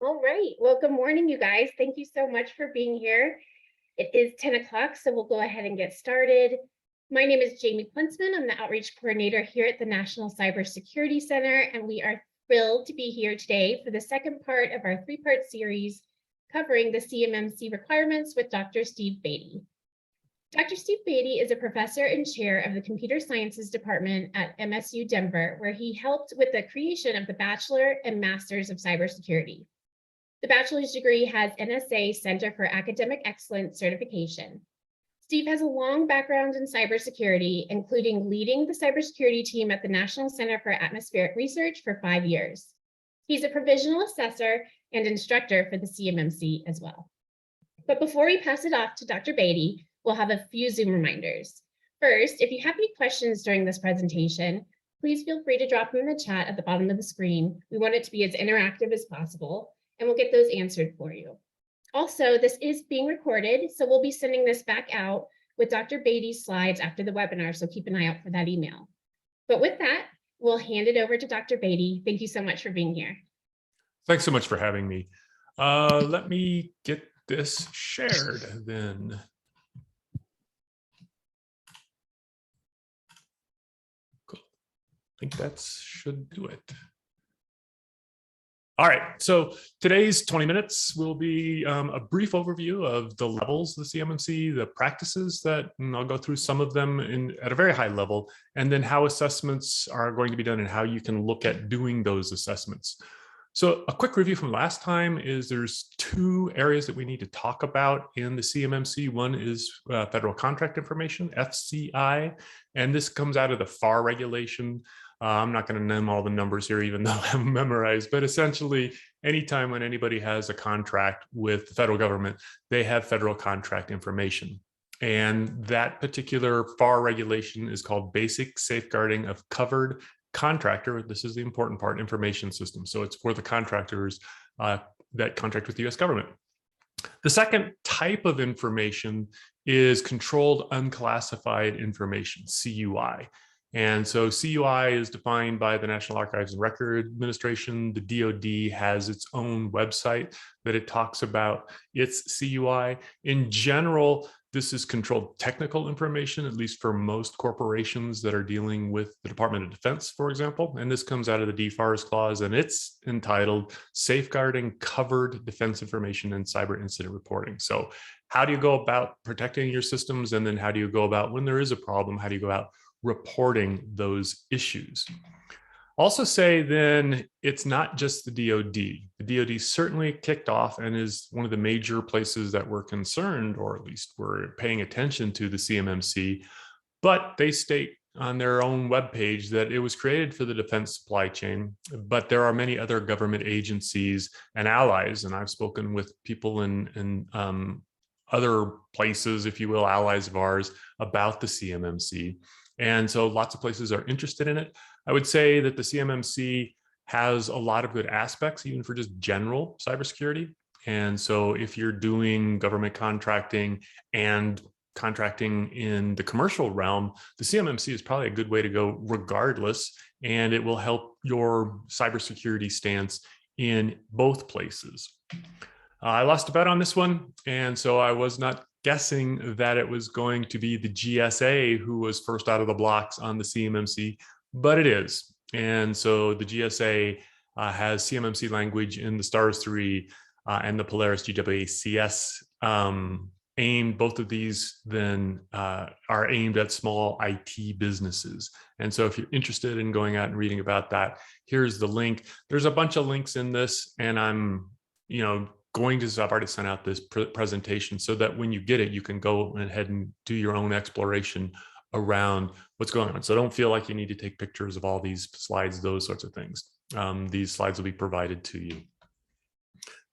All right. Well, good morning, you guys. Thank you so much for being here. It is 10 o'clock, so we'll go ahead and get started. My name is Jamie Klinsman. I'm the Outreach Coordinator here at the National Cybersecurity Center, and we are thrilled to be here today for the second part of our three-part series covering the CMMC requirements with Dr. Steve Beatty. Dr. Steve Beatty is a professor and chair of the Computer Sciences Department at MSU Denver, where he helped with the creation of the Bachelor and Masters of Cybersecurity. The bachelor's degree has NSA Center for Academic Excellence certification. Steve has a long background in cybersecurity, including leading the cybersecurity team at the National Center for Atmospheric Research for 5 years. He's a provisional assessor and instructor for the CMMC as well. But before we pass it off to Dr. Beatty, we'll have a few Zoom reminders. First, if you have any questions during this presentation, please feel free to drop them in the chat at the bottom of the screen. We want it to be as interactive as possible, and we'll get those answered for you. Also, this is being recorded, so we'll be sending this back out with Dr. Beatty's slides after the webinar, so keep an eye out for that email. But with that, we'll hand it over to Dr. Beatty. Thank you so much for being here. Thanks so much for having me. Let me get this shared then. Cool. I think that should do it. All right, so today's 20 minutes will be a brief overview of the levels of the CMMC, the practices that, and I'll go through some of them at a very high level, and then how assessments are going to be done and how you can look at doing those assessments. So a quick review from last time is there's two areas that we need to talk about in the CMMC. One is federal contract information, FCI, and this comes out of the FAR regulation. I'm not going to name all the numbers here, even though I have them memorized, but essentially anytime when anybody has a contract with the federal government, they have federal contract information. And that particular FAR regulation is called Basic Safeguarding of Covered Contractor. This is the important part, information system. So it's for the contractors that contract with the US government. The second type of information is Controlled Unclassified Information, CUI. And so CUI is defined by the National Archives and Records Administration. The DoD has its own website that it talks about its CUI. In general, this is controlled technical information, at least for most corporations that are dealing with the Department of Defense, for example. And this comes out of the DFARS clause, and it's entitled Safeguarding Covered Defense Information and Cyber Incident Reporting. So how do you go about protecting your systems? And then how do you go about, when there is a problem, how do you go about reporting those issues? Also say then it's not just the DoD. The DoD certainly kicked off and is one of the major places that we're concerned, or at least we're paying attention to the CMMC, but they state on their own webpage that it was created for the defense supply chain, but there are many other government agencies and allies, and I've spoken with people in other places, if you will, allies of ours, about the CMMC. And so lots of places are interested in it. I would say that the CMMC has a lot of good aspects, even for just general cybersecurity. And so if you're doing government contracting and contracting in the commercial realm, the CMMC is probably a good way to go regardless, and it will help your cybersecurity stance in both places. I lost a bet on this one, and so I was not guessing that it was going to be the GSA who was first out of the blocks on the CMMC, but it is. And so the GSA has CMMC language in the STARS 3 and the Polaris GWACS aimed. Both of these then are aimed at small IT businesses. And so if you're interested in going out and reading about that, here's the link. There's a bunch of links in this, and I'm, I've already sent out this presentation so that when you get it, you can go ahead and do your own exploration around what's going on. So don't feel like you need to take pictures of all these slides, those sorts of things. These slides will be provided to you.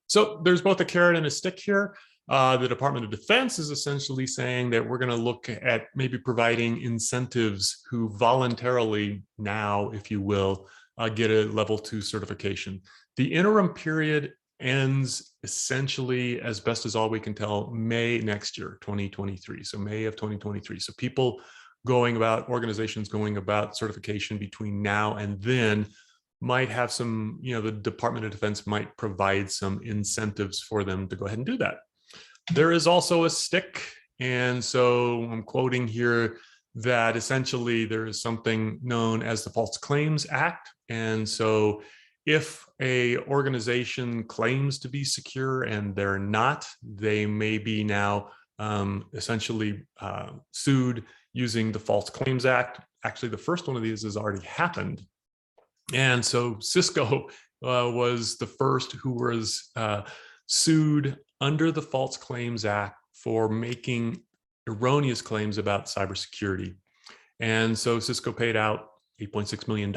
So there's both a carrot and a stick here. The Department of Defense is essentially saying that we're going to look at maybe providing incentives who voluntarily now, if you will, get a level 2 certification. The interim period ends essentially, as best as all we can tell, May next year, 2023. So May of 2023. So people organizations going about certification between now and then might have some, the Department of Defense might provide some incentives for them to go ahead and do that. There is also a stick. And so I'm quoting here that essentially there is something known as the False Claims Act. And so if a organization claims to be secure and they're not, they may be now essentially sued using the False Claims Act. Actually, the first one of these has already happened. And so Cisco was the first who was sued under the False Claims Act for making erroneous claims about cybersecurity. And so Cisco paid out $8.6 million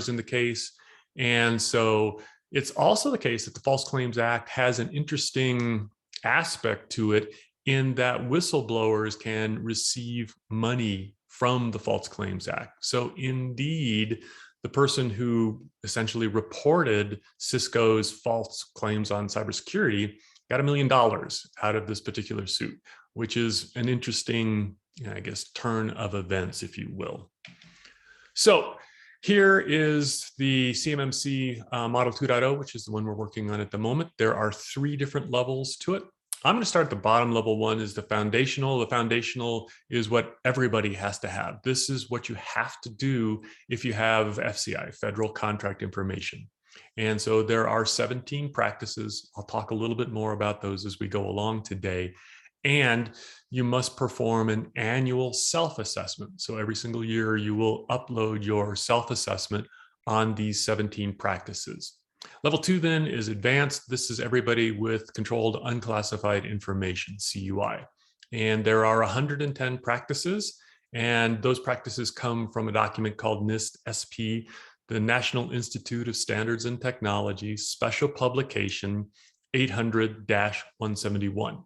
in the case. And so it's also the case that the False Claims Act has an interesting aspect to it in that whistleblowers can receive money from the False Claims Act. So indeed, the person who essentially reported Cisco's false claims on cybersecurity got $1 million out of this particular suit, which is an interesting, I guess, turn of events, if you will. So here is the CMMC Model 2.0, which is the one we're working on at the moment. There are 3 different levels to it. I'm going to start at the bottom. Level 1 is the foundational. The foundational is what everybody has to have. This is what you have to do if you have FCI, Federal Contract Information. And so there are 17 practices. I'll talk a little bit more about those as we go along today. And you must perform an annual self-assessment. So every single year you will upload your self-assessment on these 17 practices. Level 2 then is advanced. This is everybody with Controlled Unclassified Information, CUI. And there are 110 practices, and those practices come from a document called NIST-SP, the National Institute of Standards and Technology, Special Publication 800-171.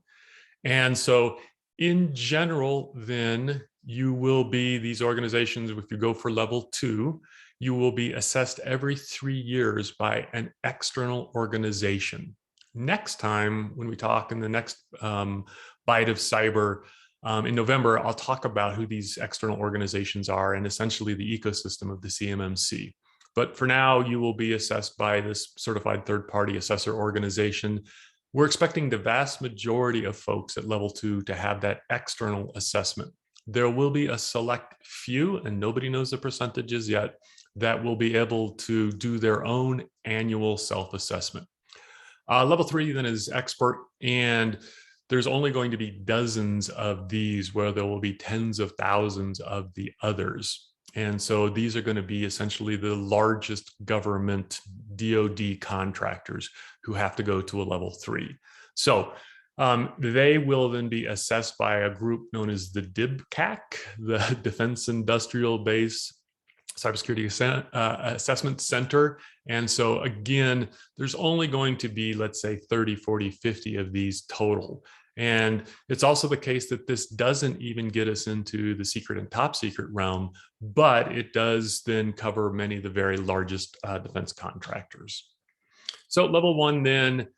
And so in general, then you will be, these organizations, if you go for level 2, you will be assessed every 3 years by an external organization. Next time, when we talk in the next Byte of Cyber in November, I'll talk about who these external organizations are and essentially the ecosystem of the CMMC. But for now, you will be assessed by this certified third-party assessor organization. We're expecting the vast majority of folks at level 2 to have that external assessment. There will be a select few, and nobody knows the percentages yet, that will be able to do their own annual self-assessment. Level 3 then is expert, and there's only going to be dozens of these where there will be tens of thousands of the others. And so these are going to be essentially the largest government DoD contractors who have to go to a level 3. So they will then be assessed by a group known as the DIBCAC, the Defense Industrial Base Cybersecurity Assessment Center. And so again, there's only going to be, let's say, 30, 40, 50 of these total. And it's also the case that this doesn't even get us into the secret and top secret realm, but it does then cover many of the very largest defense contractors. So level 1 then,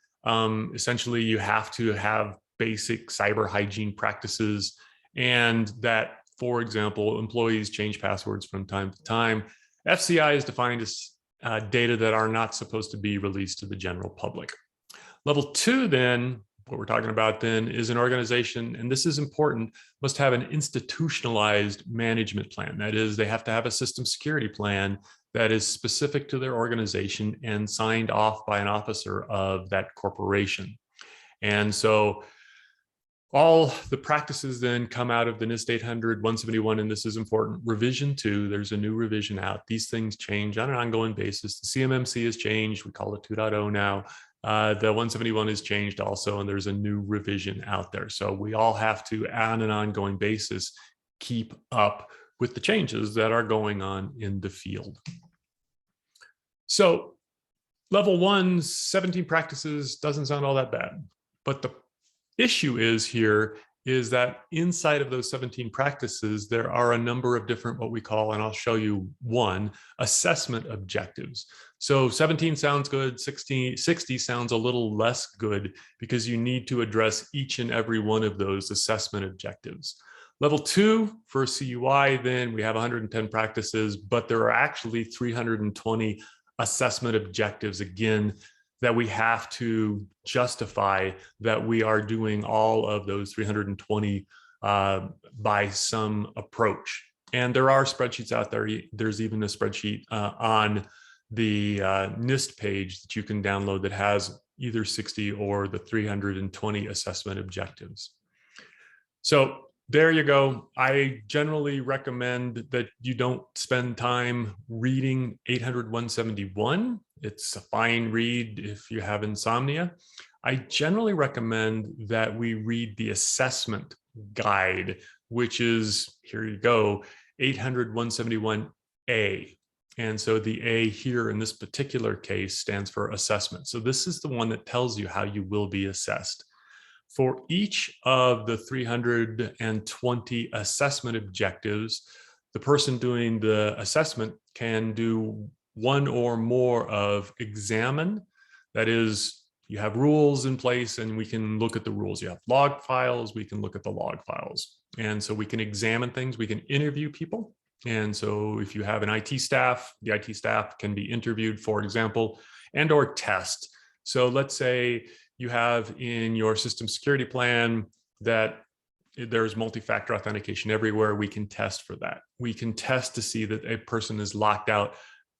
essentially you have to have basic cyber hygiene practices, and that, for example, employees change passwords from time to time. FCI is defined as data that are not supposed to be released to the general public. Level 2 then, what we're talking about then, is an organization, and this is important, must have an institutionalized management plan. That is, they have to have a system security plan that is specific to their organization and signed off by an officer of that corporation. And so all the practices then come out of the NIST 800-171, and this is important. Revision 2, there's a new revision out. These things change on an ongoing basis. The CMMC has changed. We call it 2.0 now. The 171 has changed also, and there's a new revision out there. So we all have to, on an ongoing basis, keep up with the changes that are going on in the field. So level 1, 17 practices doesn't sound all that bad. But the issue is that inside of those 17 practices, there are a number of different, what we call, and I'll show you one, assessment objectives. So 17 sounds good, 60 sounds a little less good because you need to address each and every one of those assessment objectives. Level 2 for CUI, then we have 110 practices, but there are actually 320 assessment objectives, again, that we have to justify that we are doing all of those 320 by some approach. And there are spreadsheets out there. There's even a spreadsheet on the NIST page that you can download that has either 60 or the 320 assessment objectives. So there you go. I generally recommend that you don't spend time reading 800-171. It's a fine read if you have insomnia. I generally recommend that we read the assessment guide, which is, here you go, 800-171A. And so the A here in this particular case stands for assessment. So this is the one that tells you how you will be assessed. For each of the 320 assessment objectives, the person doing the assessment can do one or more of examine. That is, you have rules in place and we can look at the rules. You have log files, we can look at the log files. And so we can examine things, we can interview people. And so if you have an IT staff, the IT staff can be interviewed, for example, and or test. So let's say you have in your system security plan that there's multi-factor authentication everywhere. We can test for that. We can test to see that a person is locked out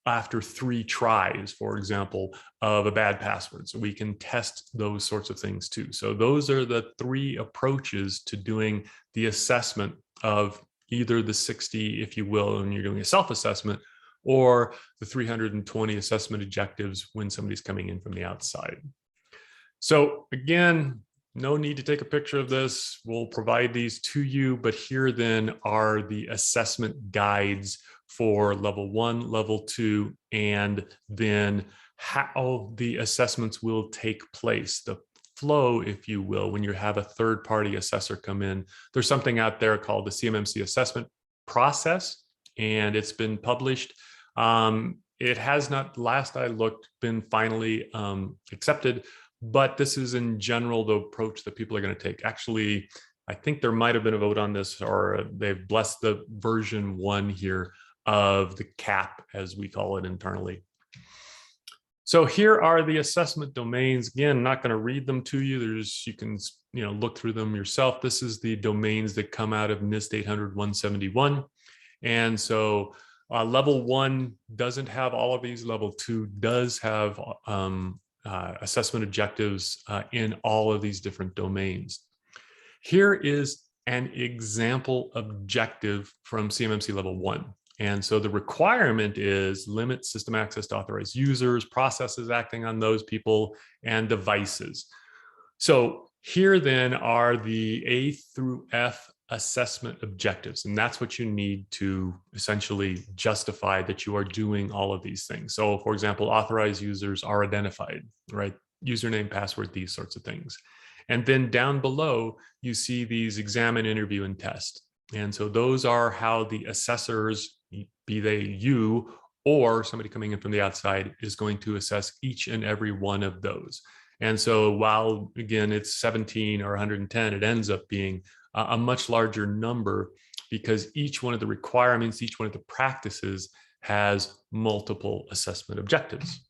after 3 tries, for example, of a bad password. So we can test those sorts of things too. So those are the 3 approaches to doing the assessment of either the 60, if you will, when you're doing a self-assessment, or the 320 assessment objectives when somebody's coming in from the outside. So again, no need to take a picture of this. We'll provide these to you, but here then are the assessment guides for level 1, level 2, and then how the assessments will take place, the flow, if you will, when you have a third-party assessor come in. There's something out there called the CMMC assessment process, and it's been published. It has not, last I looked, been finally accepted, but this is in general the approach that people are going to take. Actually, I think there might have been a vote on this, or they've blessed the version 1 here of the CAP, as we call it internally. So here are the assessment domains. Again, I'm not going to read them to you. You can look through them yourself. This is the domains that come out of NIST 800-171. And so level 1 doesn't have all of these. Level 2 does have assessment objectives in all of these different domains. Here is an example objective from CMMC level 1. And so the requirement is limit system access to authorized users, processes acting on those people, and devices. So here then are the A through F assessment objectives. And that's what you need to essentially justify that you are doing all of these things. So for example, authorized users are identified, right? Username, password, these sorts of things. And then down below, you see these examine, interview, and test. And so those are how the assessors, be they you or somebody coming in from the outside, is going to assess each and every one of those. And so while, again, it's 17 or 110, it ends up being a much larger number because each one of the requirements, each one of the practices has multiple assessment objectives.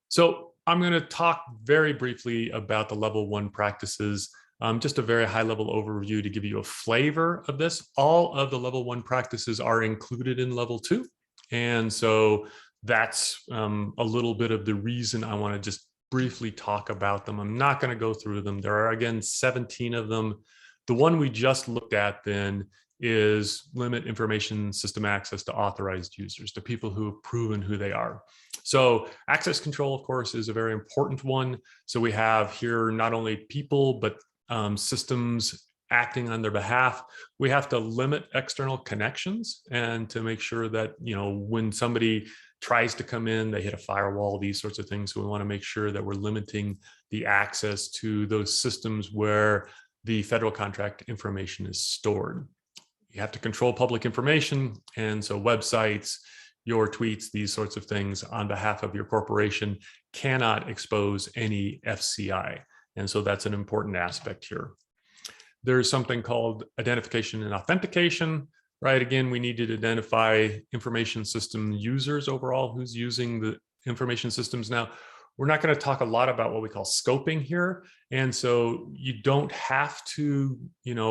So I'm going to talk very briefly about the level 1 practices. Just a very high level overview to give you a flavor of this. All of the level 1 practices are included in level 2. And so that's a little bit of the reason I want to just briefly talk about them. I'm not going to go through them. There are, again, 17 of them. The one we just looked at then is limit information system access to authorized users, to people who have proven who they are. So access control, of course, is a very important one. So we have here not only people, but systems acting on their behalf. We have to limit external connections and to make sure that, when somebody tries to come in, they hit a firewall, these sorts of things. So we want to make sure that we're limiting the access to those systems where the federal contract information is stored. You have to control public information. And so websites, your tweets, these sorts of things on behalf of your corporation cannot expose any FCI. And so that's an important aspect here. There's something called identification and authentication. right? Again, we need to identify information system users overall, who's using the information systems. Now, we're not going to talk a lot about what we call scoping here. And so you don't have to,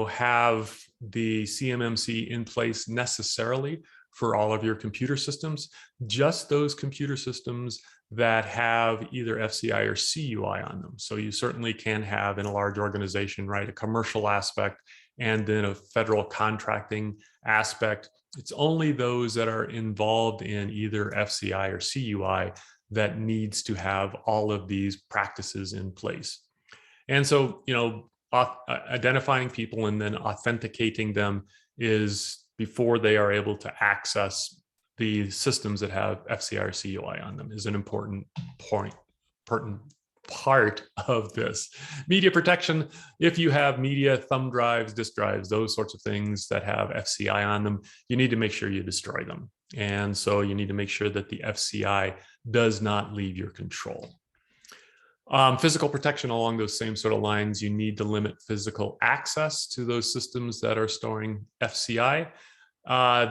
have the CMMC in place necessarily for all of your computer systems, just those computer systems that have either FCI or CUI on them. So you certainly can have in a large organization, right, a commercial aspect and then a federal contracting aspect. It's only those that are involved in either FCI or CUI that needs to have all of these practices in place. And so, identifying people and then authenticating them is before they are able to access the systems that have FCI or CUI on them is an important part of this. Media protection, if you have media, thumb drives, disk drives, those sorts of things that have FCI on them, you need to make sure you destroy them. And so you need to make sure that the FCI does not leave your control. Physical protection along those same sort of lines, you need to limit physical access to those systems that are storing FCI.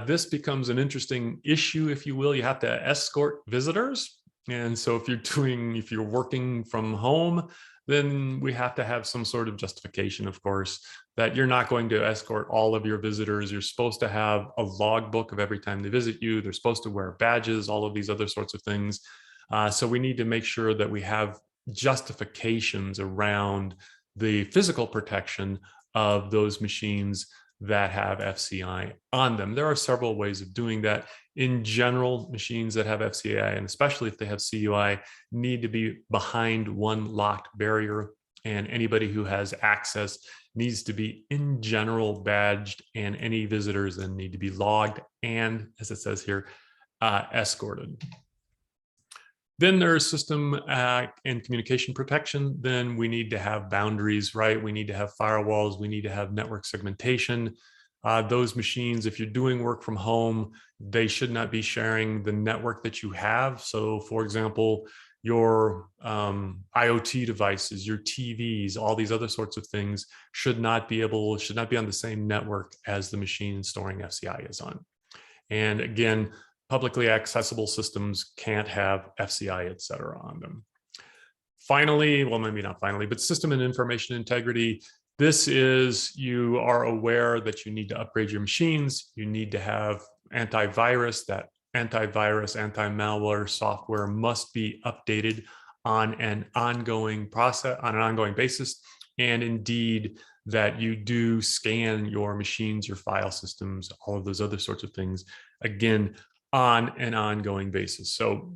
This becomes an interesting issue, if you will. You have to escort visitors. And so if you're working from home, then we have to have some sort of justification, of course, that you're not going to escort all of your visitors. You're supposed to have a logbook of every time they visit you. They're supposed to wear badges, all of these other sorts of things. So we need to make sure that we have justifications around the physical protection of those machines that have FCI on them. There are several ways of doing that. In general, machines that have FCI, and especially if they have CUI, need to be behind one locked barrier, and anybody who has access needs to be in general badged, and any visitors then need to be logged and, as it says here, escorted. Then there's system and communication protection. Then we need to have boundaries, right? We need to have firewalls. We need to have network segmentation. Those machines, if you're doing work from home, they should not be sharing the network that you have. So for example, your IoT devices, your TVs, all these other sorts of things should not be on the same network as the machine storing FCI is on. And again, publicly accessible systems can't have FCI, et cetera, on them. Finally, well, maybe not finally, but system and information integrity. This is, you are aware that you need to upgrade your machines. You need to have antivirus. That antivirus, anti-malware software must be updated on an ongoing basis. And indeed, that you do scan your machines, your file systems, all of those other sorts of things, again, on an ongoing basis. So,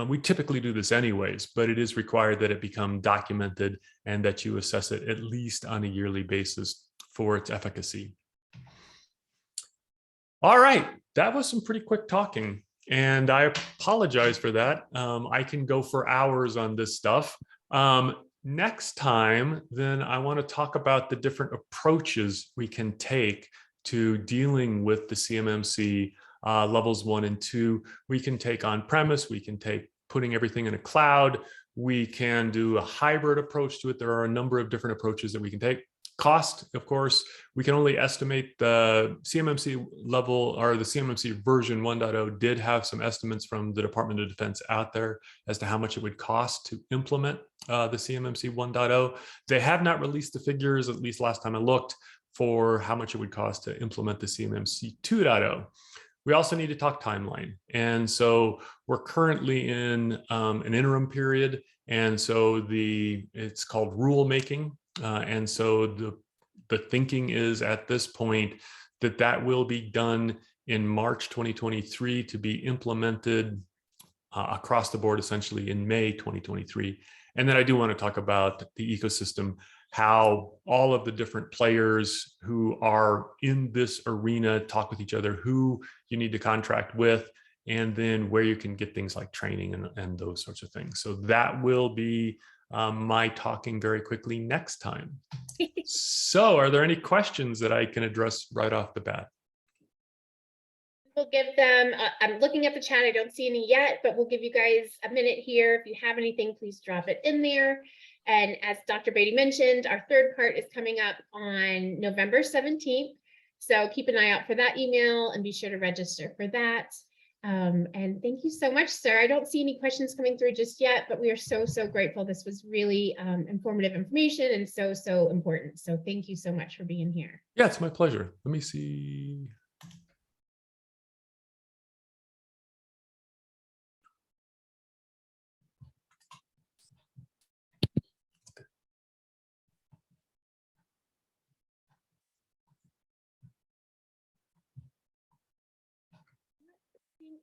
we typically do this anyways, but it is required that it become documented and that you assess it at least on a yearly basis for its efficacy. All right, that was some pretty quick talking, and I apologize for that. I can go for hours on this stuff. Next time, then I want to talk about the different approaches we can take to dealing with the CMMC levels 1 and 2. We can take on-premise, we can take putting everything in a cloud, we can do a hybrid approach to it. There are a number of different approaches that we can take. Cost, of course, we can only estimate the CMMC level, or the CMMC version 1.0 did have some estimates from the Department of Defense out there as to how much it would cost to implement the CMMC 1.0. They have not released the figures, at least last time I looked, for how much it would cost to implement the CMMC 2.0. We also need to talk timeline. And so we're currently in an interim period. And so it's called rulemaking. And so the thinking is at this point that will be done in March 2023 to be implemented across the board, essentially in May 2023. And then I do want to talk about the ecosystem, how all of the different players who are in this arena talk with each other, who you need to contract with, and then where you can get things like training and those sorts of things. So that will be my talking very quickly next time. So are there any questions that I can address right off the bat? We'll give them, I'm looking at the chat, I don't see any yet, but we'll give you guys a minute here. If you have anything, please drop it in there. And as Dr. Beatty mentioned, our third part is coming up on November 17th. So keep an eye out for that email and be sure to register for that. And thank you so much, sir. I don't see any questions coming through just yet, but we are so, so grateful. This was really informative information and so, so important. So thank you so much for being here. Yeah, it's my pleasure. Let me see.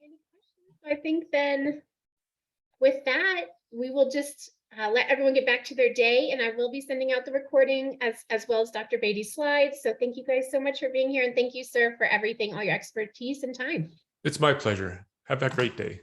Any questions? I think then with that, we will just let everyone get back to their day, and I will be sending out the recording as well as Dr. Beatty's slides. So thank you guys so much for being here, and thank you, sir, for everything, all your expertise and time. It's my pleasure. Have a great day.